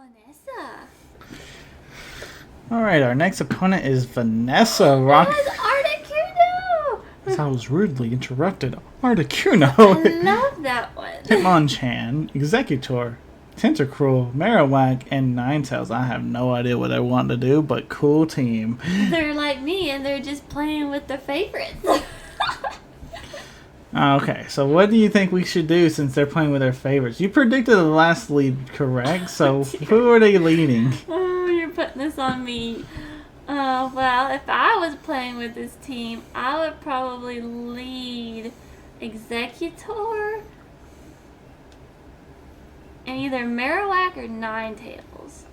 Vanessa. Alright, our next opponent is Vanessa Rock. That was Articuno! I was rudely interrupted. Articuno. I love that one. Hitmonchan, Executor, Tentacruel, Marowak, and Ninetales. I have no idea what they want to do, but cool team. They're like me, and they're just playing with their favorites. Okay, so what do you think we should do since they're playing with their favorites? You predicted the last lead correct, so who are they leading? Oh, you're putting this on me. Well, if I was playing with this team, I would probably lead Executor and either Marowak or Ninetales.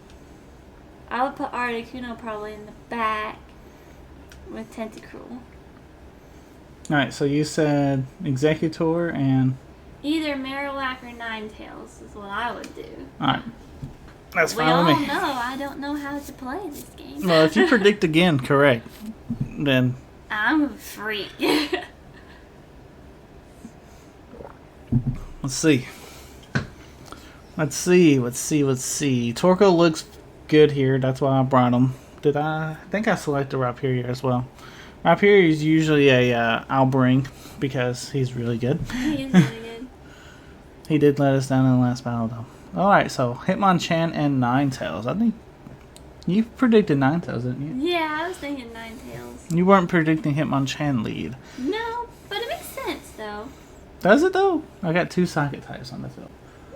I would put Articuno probably in the back with Tentacruel. Alright, so you said Executor and... Either Marowak or Ninetales is what I would do. Alright. That's We fine all with me. know I don't know how to play this game. Well, if you predict again correct, then... I'm a freak. Let's see. Let's see. Torkoal looks good here. That's why I brought him. I think I selected Rhyperior as well. Rhyperior is usually a I'll bring because he's really good. He is really good. He did let us down in the last battle though. Alright, so Hitmonchan and Ninetales. I think you predicted Ninetales, didn't you? Yeah, I was thinking Ninetales. You weren't predicting Hitmonchan lead. No, but it makes sense though. Does it though? I got 2 Psychic types on the field.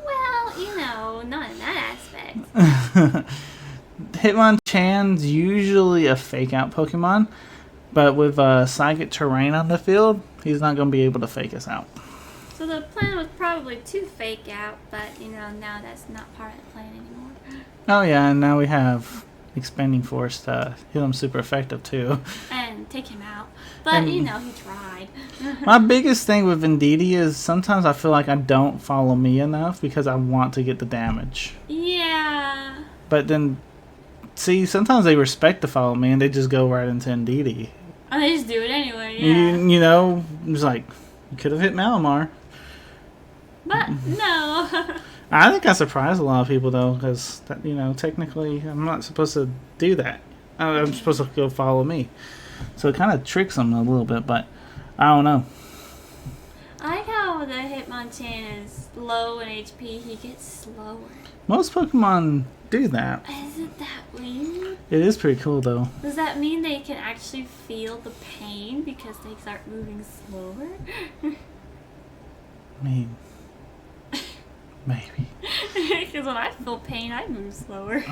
Well, you know, not in that aspect. Hitmonchan's usually a fake out Pokemon, but with Psychic Terrain on the field, he's not going to be able to fake us out. So the plan was probably to fake out, but you know, now that's not part of the plan anymore. Oh yeah, and now we have Expanding Force to hit him super effective too. And take him out. But you know, he tried. My biggest thing with Indeedee is sometimes I feel like I don't follow me enough because I want to get the damage. Yeah. But then, see, sometimes they respect the follow me and they just go right into Indeedee. And they just do it anyway, yeah. You know, it's like, you could have hit Malamar. But no. I think I surprised a lot of people though, because you know, technically, I'm not supposed to do that. I'm supposed to go follow me, so it kind of tricks them a little bit. But I don't know. I like how the Hitmonchan is low in HP. He gets slower. Most Pokemon do that. Isn't that weird? It is pretty cool though. Does that mean they can actually feel the pain because they start moving slower? I mean, maybe. Because when I feel pain, I move slower.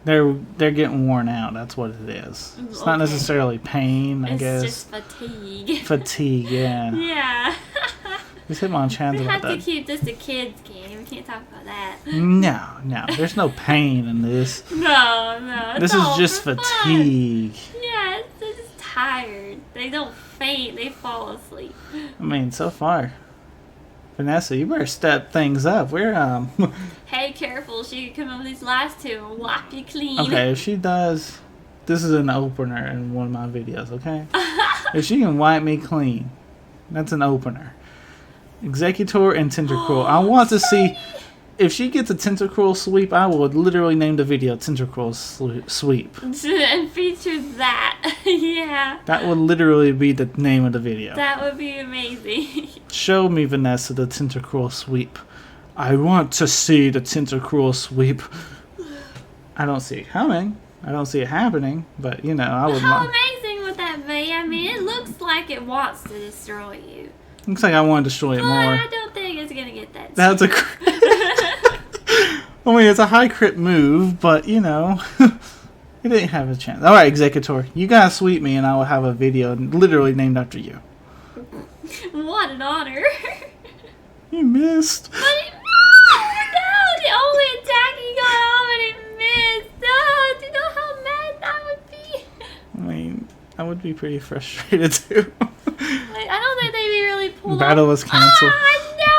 They're getting worn out. That's what it is. It's not necessarily pain, I guess. It's just fatigue. Fatigue, yeah. Yeah. This Hitmonchan's We about have to that. keep this a kid's game. We can't talk about that. No. There's no pain in this. No. It's This is all just for fun. fatigue. Yeah, they're just tired. They don't faint. They fall asleep. I mean, so far. Vanessa, you better step things up. We're, Hey, careful. She could come up with these last two and wipe you clean. Okay, if she does... This is an opener in one of my videos, okay? If she can wipe me clean, that's an opener. Executor and Tentacruel. I want to see... If she gets a Tentacruel sweep, I will literally name the video Tentacruel Sweep. And feature that. Yeah. That would literally be the name of the video. That would be amazing. Show me, Vanessa, the Tentacruel Sweep. I want to see the Tentacruel Sweep. I don't see it coming. I don't see it happening. But, you know, I would How love... amazing would that be? I mean, it looks like it wants to destroy you. Looks like I want to destroy it But more. I don't think it's going to get that. That's a... I mean, it's a high crit move, but, you know... It didn't have a chance. Alright, Executor. You gotta sweep me and I will have a video literally named after you. What an honor. You missed. But it missed! No, the only attack he got off and it missed. No, do you know how mad that would be? I mean, I would be pretty frustrated too. Like, I don't think they'd be really pulled Battle off. was canceled. Oh, no!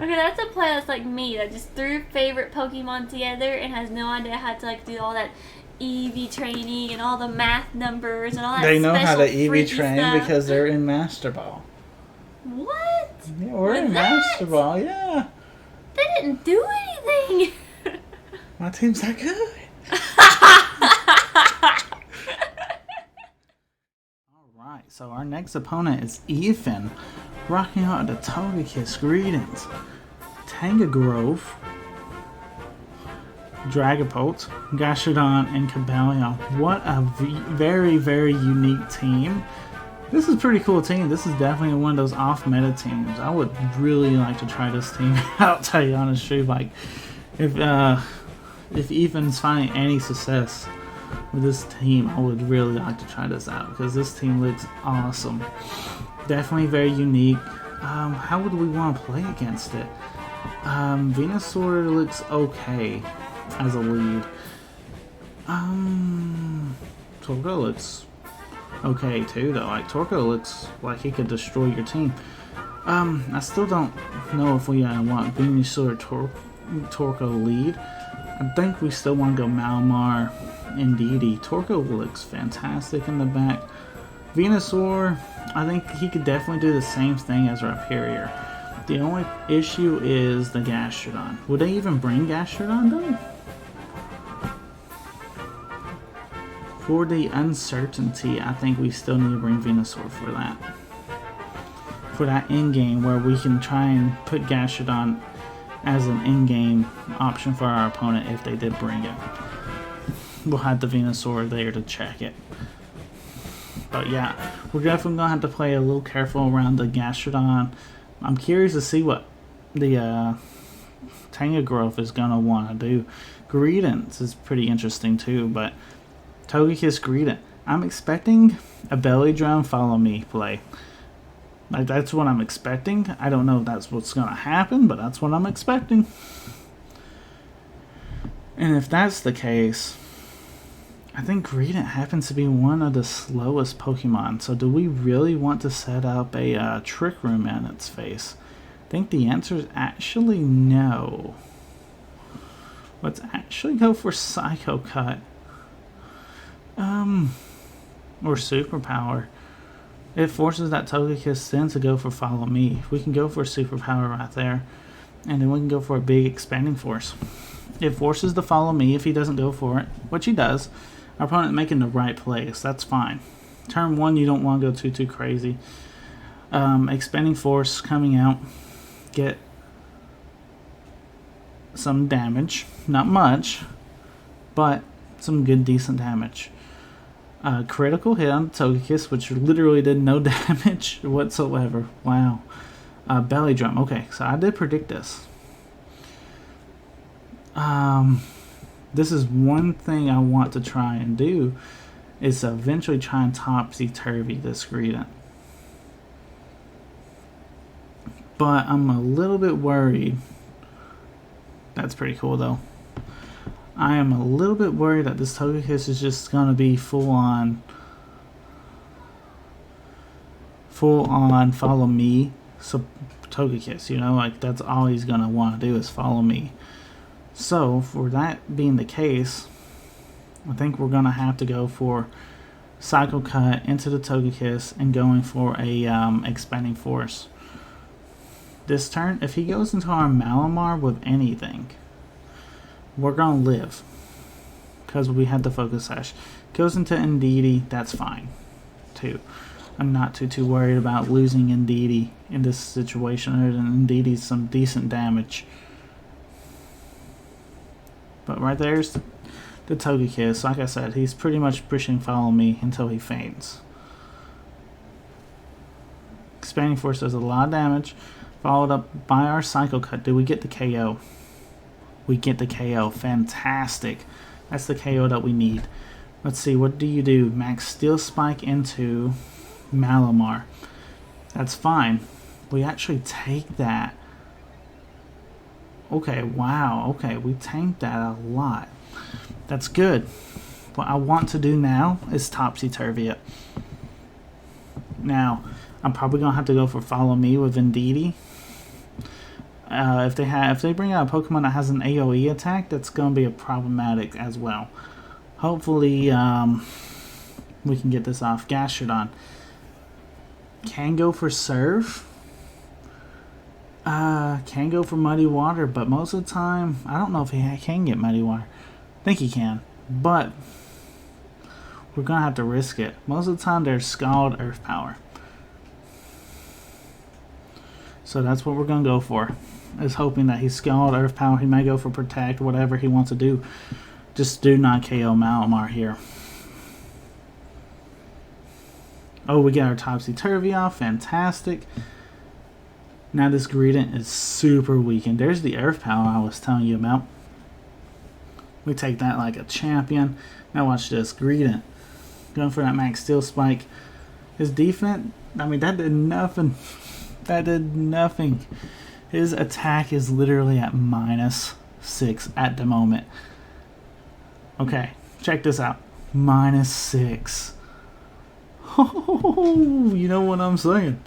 What? Okay, that's a play that's like me that just threw favorite Pokemon together and has no idea how to like do all that EV training and all the math numbers and all that. They know how to special EV freaky train stuff. because they're in Master Ball. What? Yeah, we're in With Master that? Ball, yeah. They didn't do anything. My team's that good. Alright, so our next opponent is Ethan, rocking out the Togekiss Greetings, Tangrowth, Dragapult, Gashardon, and Cobalion. What a very, very unique team. This is a pretty cool team. This is definitely one of those off-meta teams. I would really like to try this team out, tell you honestly. Like, if Ethan's finding any success with this team, I would really like to try this out because this team looks awesome. Definitely very unique. How would we want to play against it? Venusaur looks okay as a lead. Torko looks okay too though. Like Torko looks like he could destroy your team. I still don't know if we want Venusaur Torko lead. I think we still want to go Malamar and Indeedee. Torko looks fantastic in the back. Venusaur, I think he could definitely do the same thing as Rhyperior. The only issue is the Gastrodon. Would they even bring Gastrodon though? For the uncertainty, I think we still need to bring Venusaur for that. For that in-game where we can try and put Gastrodon as an in-game option for our opponent if they did bring it. We'll have the Venusaur there to check it. But yeah, we're definitely going to have to play a little careful around the Gastrodon. I'm curious to see what the Tangrowth is going to want to do. Greetings is pretty interesting too, but Togekiss Greeting. I'm expecting a Belly Drum Follow Me play. Like, that's what I'm expecting. I don't know if that's what's going to happen, but that's what I'm expecting. And if that's the case, I think Greedent happens to be one of the slowest Pokemon. So do we really want to set up a Trick Room in its face? I think the answer is actually no. Let's actually go for Psycho Cut. Or Superpower. It forces that Togekiss then to go for Follow Me. We can go for a Superpower right there. And then we can go for a big Expanding Force. It forces the Follow Me if he doesn't go for it, which he does. Our opponent making the right plays. That's fine. Turn 1, you don't want to go too crazy. Expanding Force coming out. Get some damage. Not much, but some good, decent damage. Critical hit on Togekiss, which literally did no damage whatsoever. Wow. Belly Drum. Okay, so I did predict this. This is one thing I want to try and do, is to eventually try and topsy-turvy this Greedent. But I'm a little bit worried. That's pretty cool though. I am a little bit worried that this Togekiss is just going to be full on Follow Me. So Togekiss, you know, like that's all he's going to want to do is Follow Me. So for that being the case, I think we're going to have to go for Psycho Cut into the Togekiss and going for a Expanding Force. This turn, if he goes into our Malamar with anything, we're going to live because we had the Focus Sash. Goes into Indeedee, that's fine too. I'm not too worried about losing Indeedee in this situation, other than Indeedee's some decent damage. But right there's the Togekiss. Like I said, he's pretty much pushing Follow Me until he faints. Expanding Force does a lot of damage, followed up by our Psycho Cut. Do we get the KO? We get the KO. Fantastic. That's the KO that we need. Let's see, what do you do? Max Steel Spike into Malamar. That's fine. We actually take that. Okay, wow. Okay, we tanked that a lot. That's good. What I want to do now is topsy-turvy it. Now, I'm probably going to have to go for Follow Me with Indeedee. If they bring out a Pokemon that has an AoE attack, that's going to be a problematic as well. Hopefully, we can get this off. Gastrodon can go for Surf. Can go for Muddy Water, but most of the time, I don't know if he can get Muddy Water. I think he can, but we're going to have to risk it. Most of the time, there's Scald Earth Power. So that's what we're going to go for. Is hoping that he's Scald Earth Power. He may go for Protect, whatever he wants to do. Just do not KO Malamar here. Oh, we get our Topsy-Turvy off. Fantastic. Now this Greedent is super weak. And there's the Earth Power I was telling you about. We take that like a champion. Now watch this. Greedent. Going for that Max Steel Spike. His defense, I mean, that did nothing. That did nothing. His attack is literally at -6 at the moment. Okay, check this out. -6. Oh, you know what I'm saying?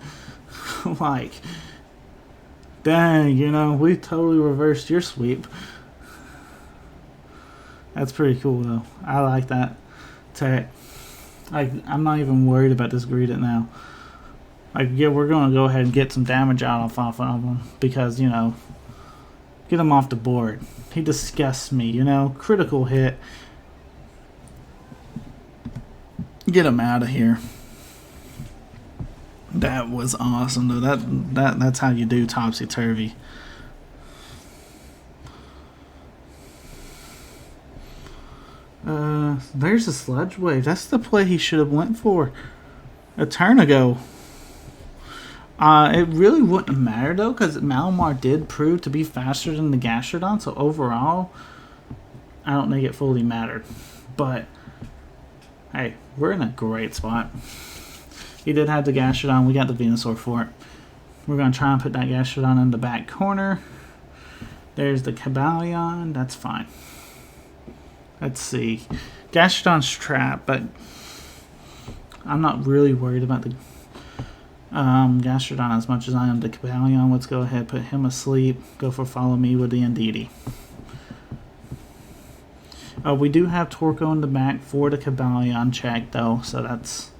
Like, dang, you know, we totally reversed your sweep. That's pretty cool, though. I like that tech. Like, I'm not even worried about this Greedent now. Like, yeah, we're going to go ahead and get some damage off of him because, you know, get him off the board. He disgusts me, you know. Critical hit. Get him out of here. That was awesome, though. That's how you do Topsy-Turvy. There's a Sludge Wave. That's the play he should have went for a turn ago. It really wouldn't matter, though, because Malamar did prove to be faster than the Gastrodon, so overall, I don't think it fully mattered. But, hey, we're in a great spot. He did have the Gastrodon. We got the Venusaur for it. We're going to try and put that Gastrodon in the back corner. There's the Cobalion. That's fine. Let's see. Gastrodon's trapped, but I'm not really worried about the Gastrodon as much as I am the Cobalion. Let's go ahead, put him asleep. Go for Follow Me with the Indeedee. We do have Torkoal in the back for the Cobalion check, though, so that's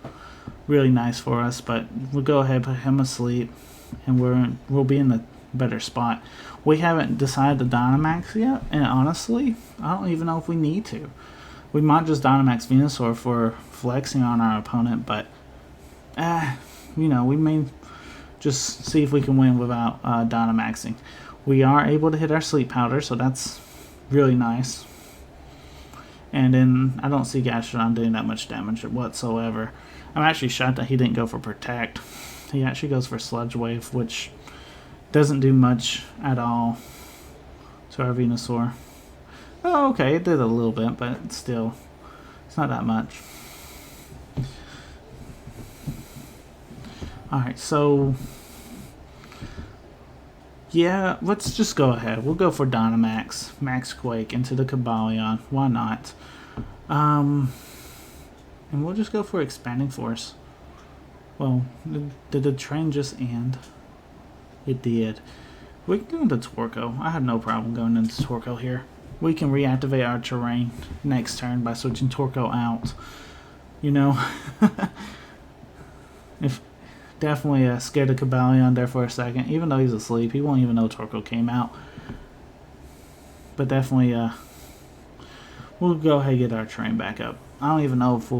really nice for us. But we'll go ahead, put him asleep, and we'll be in a better spot. We haven't decided the Dynamax yet, and honestly, I don't even know if we need to. We might just Dynamax Venusaur for flexing on our opponent, but you know, we may just see if we can win without Dynamaxing. We are able to hit our Sleep Powder, so that's really nice. And then I don't see Gastrodon doing that much damage whatsoever. I'm actually shocked that he didn't go for Protect. He actually goes for Sludge Wave, which doesn't do much at all to our Venusaur. Oh, okay, it did a little bit, but still, it's not that much. Alright, so yeah, let's just go ahead. We'll go for Dynamax, Max Quake into the Cobalion. Why not? And we'll just go for Expanding Force. Well, did the train just end? It did. We can go into Torkoal. I have no problem going into Torkoal here. We can reactivate our terrain next turn by switching Torkoal out. You know? If definitely scared the Cobalion there for a second. Even though he's asleep, he won't even know Torkoal came out. But definitely, we'll go ahead and get our terrain back up. I don't even know if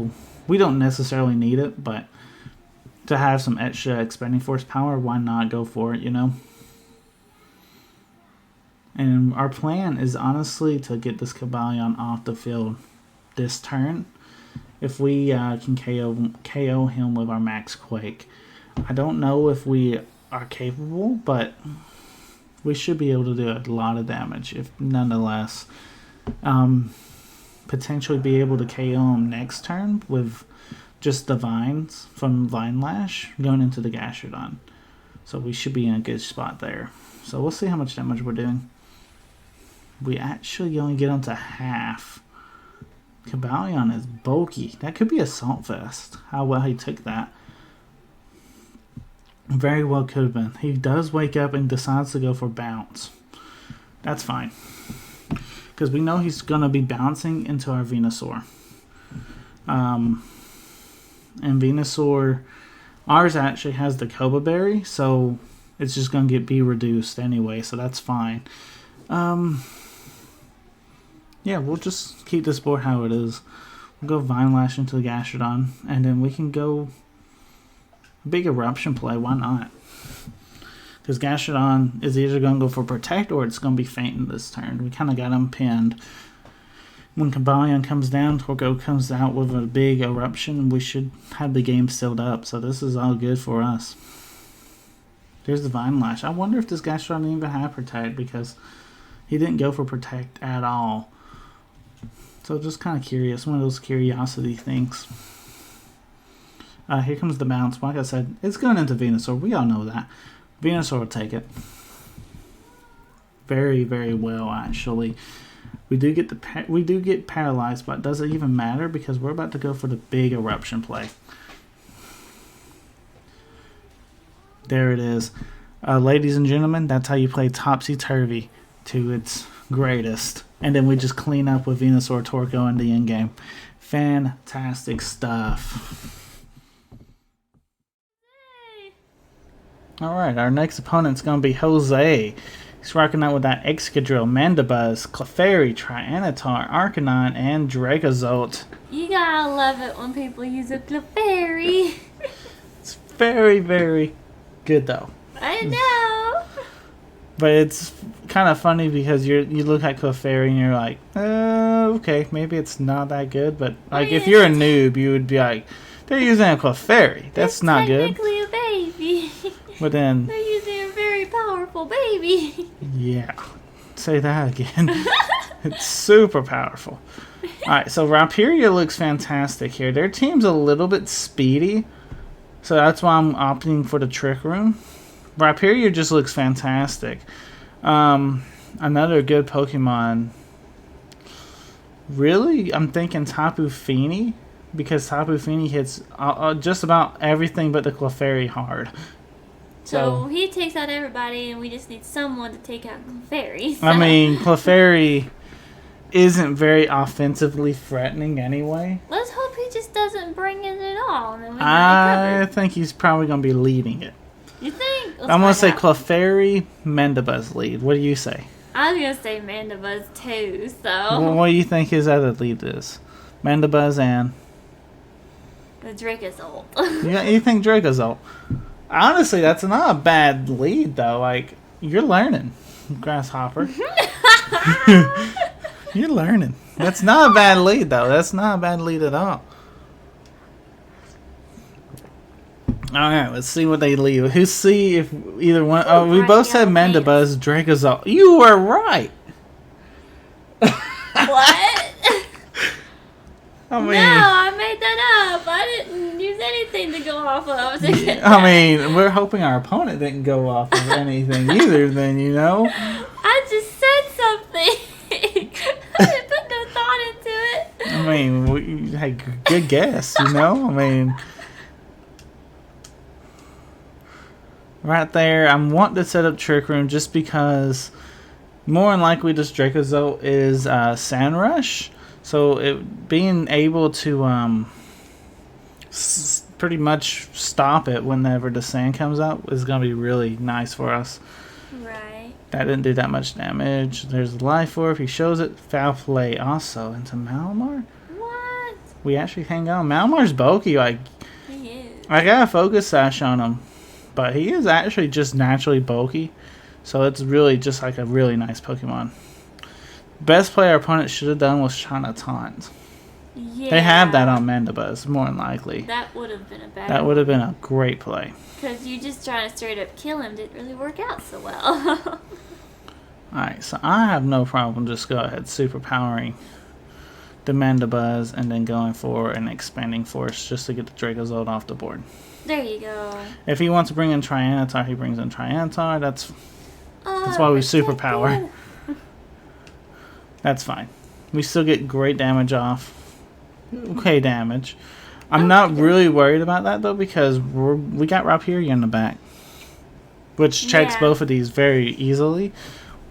we don't necessarily need it, but to have some extra Expanding Force power, why not go for it, you know? And our plan is honestly to get this Cobalion off the field this turn. If we can KO him with our Max Quake. I don't know if we are capable, but we should be able to do a lot of damage, if nonetheless. Potentially be able to KO him next turn with just the Vines from Vine Lash going into the Gastrodon. So we should be in a good spot there. So we'll see how much damage we're doing. We actually only get onto half. Cobalion is bulky. That could be a Salt Fest. How well he took that. Very well could have been. He does wake up and decides to go for Bounce. That's fine. Because we know he's going to be bouncing into our Venusaur. And Venusaur, ours actually has the Coba Berry, so it's just going to be reduced anyway, so that's fine. Yeah, we'll just keep this board how it is. We'll go Vine Lash into the Gastrodon, and then we can go big Eruption play. Why not? Because Gastrodon is either going to go for Protect or it's going to be fainting this turn. We kind of got him pinned. When Cobalion comes down, Torkoal comes out with a big Eruption. We should have the game sealed up, so this is all good for us. There's the Vine Lash. I wonder if this Gastrodon didn't even have Protect because he didn't go for Protect at all. So just kind of curious. One of those curiosity things. Here comes the bounce. Like I said, it's going into Venusaur. We all know that. Venusaur will take it. Very, very well, actually. We do get paralyzed, but does it even matter? Because we're about to go for the big Eruption play. There it is. Ladies and gentlemen, that's how you play Topsy-Turvy to its greatest. And then we just clean up with Venusaur Torkoal in the endgame. Fantastic stuff. Alright, our next opponent's going to be Jose. He's rocking out with that Excadrill, Mandibuzz, Clefairy, Tyranitar, Arcanine, and Dracozolt. You gotta love it when people use a Clefairy. It's very, very good though. I know. But it's kind of funny because you look at Clefairy and you're like, okay, maybe it's not that good. But like, if you're a noob, you would be like, they're using a Clefairy. That's not good. Technically a baby. But then they're using a very powerful baby. Yeah, say that again. It's super powerful. All right, so Ralpyria looks fantastic here. Their team's a little bit speedy, so that's why I'm opting for the Trick Room. Ralpyria just looks fantastic. Another good Pokemon. Really, I'm thinking Tapu Fini, because Tapu Fini hits just about everything but the Clefairy hard. So he takes out everybody, and we just need someone to take out Clefairy. So. I mean, Clefairy isn't very offensively threatening anyway. Let's hope he just doesn't bring it at all. And then we I think he's probably going to be leading it. You think? I'm going to say Clefairy, Mandibuzz lead. What do you say? I was going to say Mandibuzz too, so. Well, what do you think his other lead is? Mandibuzz and? The Dracozolt. You think Dracozolt? Honestly, that's not a bad lead, though. Like, you're learning, Grasshopper. You're learning. That's not a bad lead, though. That's not a bad lead at all. Alright, let's see what they leave. Who's see if either one... Oh, we both said Mandibuzz, Dracozolt. You were right! What? I mean, no, I made that up. I didn't use anything to go off of. I mean, we're hoping our opponent didn't go off of anything either, then, you know? I just said something. I didn't put no thought into it. I mean, hey, good guess, you know? I mean, right there, I'm wanting to set up Trick Room just because more than likely this Dracozolt is Sand Rush. So it being able to pretty much stop it whenever the sand comes up is going to be really nice for us. Right. That didn't do that much damage. There's the Life Orb. He shows it. Foul Play also into Malamar. What? We actually hang on. Malamar's bulky. Like, He is. I got a Focus Sash on him, but he is actually just naturally bulky. So it's really just like a really nice Pokemon. Best play our opponent should have done was trying to taunt. Yeah. They have that on Mandibuzz, more than likely. That would have been a bad That would have been a great play. Because you just trying to straight up kill him didn't really work out so well. Alright, so I have no problem just go ahead superpowering the Mandibuzz and then going for an Expanding Force just to get the Dracozolt off the board. There you go. If he wants to bring in Tyranitar, he brings in Tyranitar. That's why we superpower. That's fine. We still get great damage off. Okay damage. I'm not really worried about that though because we got Ralpyria in the back, which checks both of these very easily.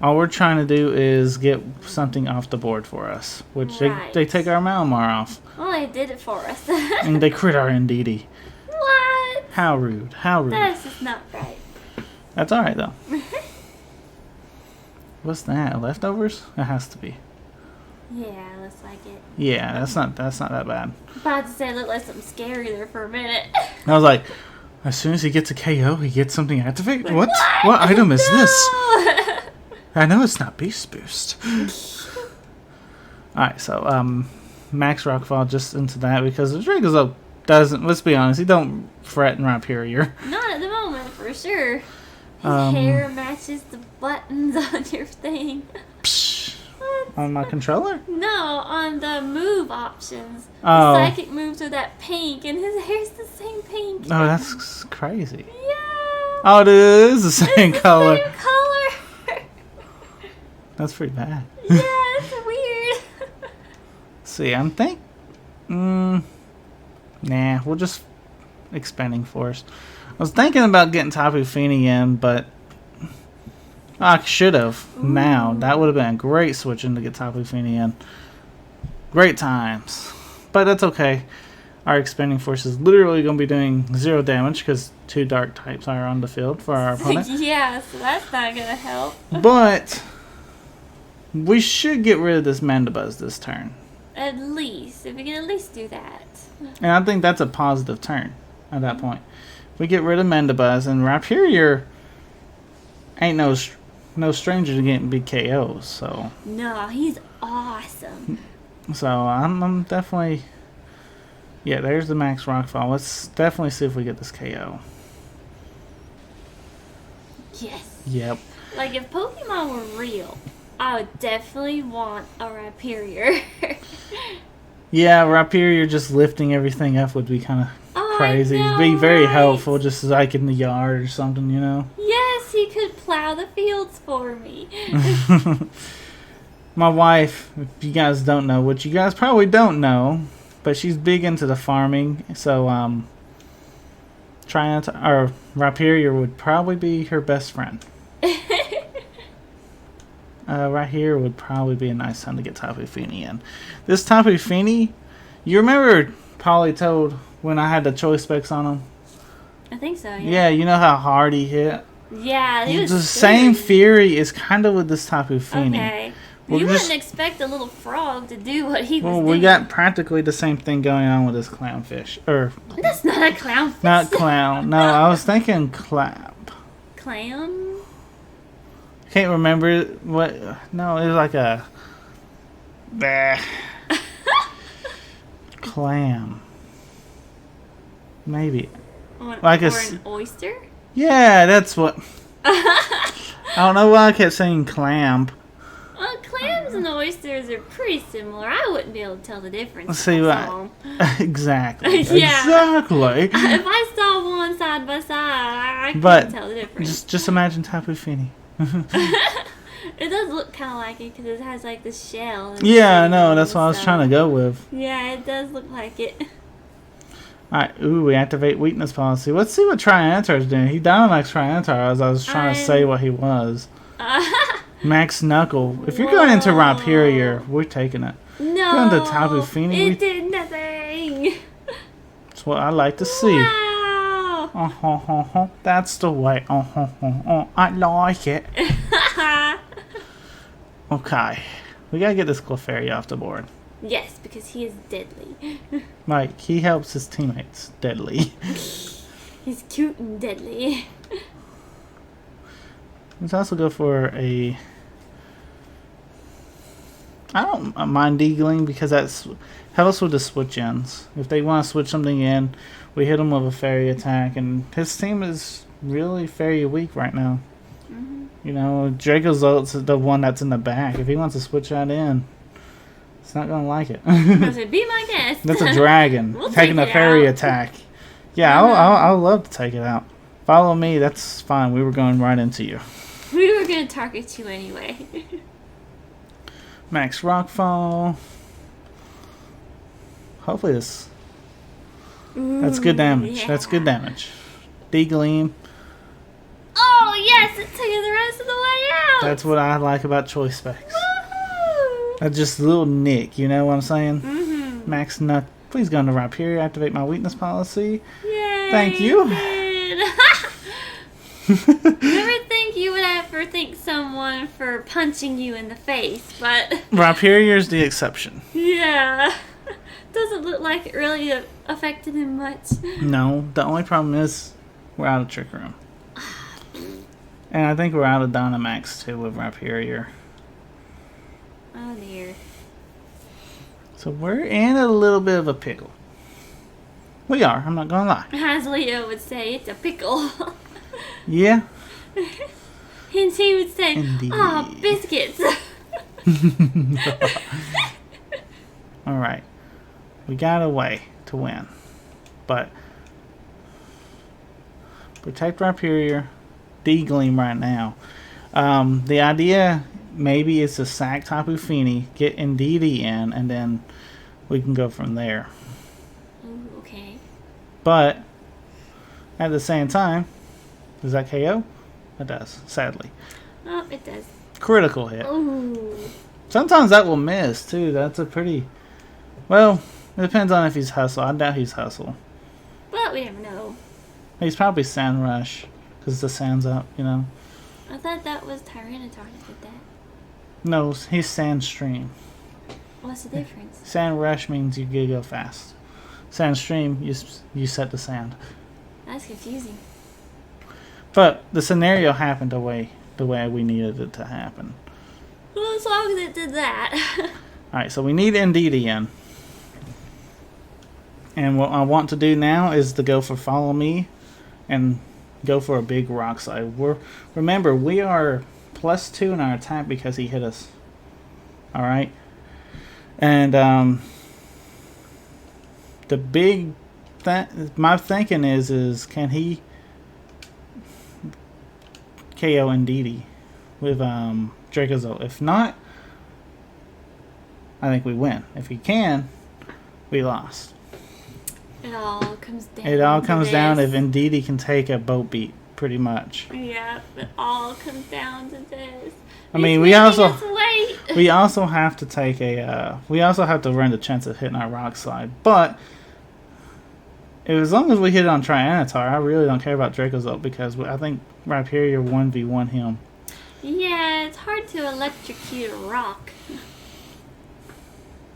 All we're trying to do is get something off the board for us, which they take our Malamar off. Well, they did it for us. And they crit our Indeedee. What? How rude. How rude. That's just not right. That's alright, though. What's that? Leftovers? It has to be. Yeah, looks like it. Yeah, that's not that bad. About to say, it looked like something scary there for a minute. I was like, as soon as he gets a KO, he gets something activated? What? What item is this? I know it's not Beast Boost. Alright, so, Max Rockfall just into that because the Dracozolt doesn't, let's be honest, he don't fret in Rhyperior. Not at the moment, for sure. His hair matches the buttons on your thing. On my controller? No, on the move options. Oh. The psychic moves are that pink, and his hair's the same pink. Oh, that's crazy. Yeah. Oh, it is the same color. Same color. That's pretty bad. Yeah, it's weird. See, I'm nah, we'll just expanding force. I was thinking about getting Tapu Fini in, but I should have. Now that would have been a great switching to get Tapu Fini in. Great times, but that's okay. Our expanding force is literally going to be doing 0 damage because 2 dark types are on the field for our opponent. Yeah, so that's not gonna help. But we should get rid of this Mandibuzz this turn. At least, if we can at least do that. And I think that's a positive turn at that point. We get rid of Mandibuzz, and Rhyperior ain't no stranger to getting big KOs. So No, he's awesome. I'm definitely, yeah. There's the Max Rockfall. Let's definitely see if we get this KO. Yes. Yep. Like if Pokemon were real, I would definitely want a Rhyperior. Yeah, Rhyperior just lifting everything up would be kind of crazy. It'd be very helpful, just like in the yard or something, you know. Yes, he could plow the fields for me. My wife, if you guys don't know, which you guys probably don't know, but she's big into the farming, so Rhyperior would probably be her best friend. Right here would probably be a nice time to get Tapu Fini in. This Tapu Fini, you remember Polly told when I had the choice specs on him? I think so, yeah. Yeah, you know how hard he hit? Yeah, he was the same fury is kind of with this Tapu Fini. Okay. You wouldn't expect a little frog to do what he was doing. Well, we got practically the same thing going on with this clownfish. That's not a clownfish. Not clown. No, I was thinking clap. Clam? Can't remember what. No, it was like a. Clam. Maybe. Like an oyster? Yeah, that's what. I don't know why I kept saying clam. Well, clams and oysters are pretty similar. I wouldn't be able to tell the difference. Let's see what. Exactly. Yeah. Exactly. If I saw one side by side, I couldn't tell the difference. Just imagine Tapu Fini. It does look kind of like it because it has like the shell. Yeah, I know. That's what I was trying to go with. Yeah, it does look like it. Alright, we activate weakness policy. Let's see what Triantar is doing. He Dynamax Triantar as I was trying to say what he was. Max Knuckle. If you're going into Rhyperior, we're taking it. No. Going to Tapu Fini. It did nothing. That's what I like to see. Wow. That's the way. I like it. Okay. We gotta get this Clefairy off the board. Yes, because he is deadly. Like, he helps his teammates deadly. He's cute and deadly. Let's also go for a... I don't mind Deagling because that helps with the switch-ins. If they want to switch something in, we hit them with a fairy attack, and his team is really fairy weak right now. Mm-hmm. You know, Dracozolt's the one that's in the back. If he wants to switch that in, it's not going to like it. I said, be my guest. That's a dragon We'll taking a fairy attack. Yeah, I'll love to take it out. Follow me, that's fine. We were going right into you. We were going to target you anyway. Max Rockfall. Hopefully this... That's good damage. Yeah. That's good damage. D-Gleam. Oh, yes! It took you the rest of the way out! That's what I like about choice specs. Woohoo! That's just a little nick, you know what I'm saying? Mm-hmm. Max Nut. Please go into Rhyperior, activate my weakness policy. Yay! Thank you. Never think you would ever think someone for punching you in the face, but Rhyperior's the exception. yeah, doesn't look like it really affected him much. No, the only problem is we're out of Trick Room. And I think we're out of Dynamax too with Rhyperior. Oh dear. So we're in a little bit of a pickle. We are, I'm not gonna lie. As Leo would say, it's a pickle. Yeah. And he would say, Indeed. "Ah, biscuits." Alright. We got a way to win. But protect Rhyperior, D-Gleam right now. The idea maybe is to sack Tapu Fini, get Indeedee in, and then we can go from there. Ooh, okay. But at the same time, does that KO? It does, sadly. Oh, it does. Critical hit. Ooh. Sometimes that will miss too. That's a pretty... Well, it depends on if he's Hustle. I doubt he's Hustle. But we never know. He's probably Sand Rush, because the sand's up, you know. I thought that was Tyranitar that did that. No, he's Sand Stream. What's the difference? Sand Rush means you go fast. Sand Stream, you set the sand. That's confusing. But the scenario happened the way we needed it to happen. Well, as long as it did that. Alright, so we need Indeedee in. And what I want to do now is to go for Follow Me and go for a big rock slide. Remember, we are +2 in our attack because he hit us. Alright? And the big my thinking is can he KO Indeedee with Dracozolt? If not, I think we win. If he can, we lost. It all comes down. It all comes down if this. Indeedee can take a boat beat, pretty much. Yeah, it all comes down to this. I mean, we also have to take a we also have to run the chance of hitting our rock slide. But as long as we hit on Tyranitar, I really don't care about Dracozolt because I think Rhyperior 1v1 him. Yeah, it's hard to electrocute a rock.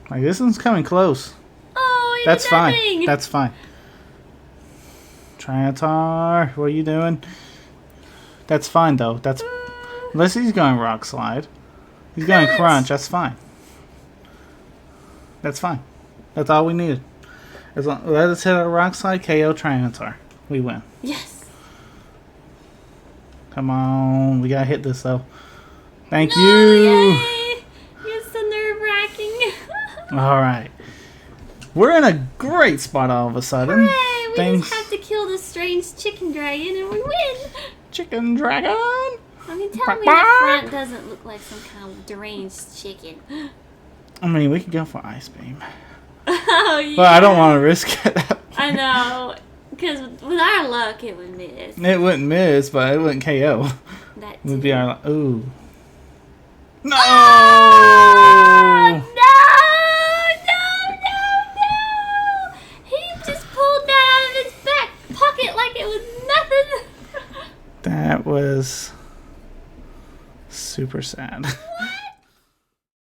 Like, this one's coming close. Oh, he That's did fine. nothing. That's fine. Tyranitar, what are you doing? That's fine though. That's unless he's going rock slide. He's going crunch. That's fine. That's fine. That's all we needed. Let us hit our rock slide. KO Tyranitar. We win. Yes. Come on. We gotta hit this though. Thank No, you. Yay. It's so nerve-wracking. All right. We're in a great spot all of a sudden. Hooray, we just have to kill this strange chicken dragon and we win. Chicken dragon. I mean, tell me the front doesn't look like some kind of deranged chicken. I mean, we could go for Ice Beam. Oh, yeah. But I don't want to risk it. I know. Because with our luck, it would miss. It wouldn't miss, but it wouldn't KO. That It would be our... Ooh. No! Oh, no! He just pulled that out of his back pocket like it was nothing. That was super sad. What?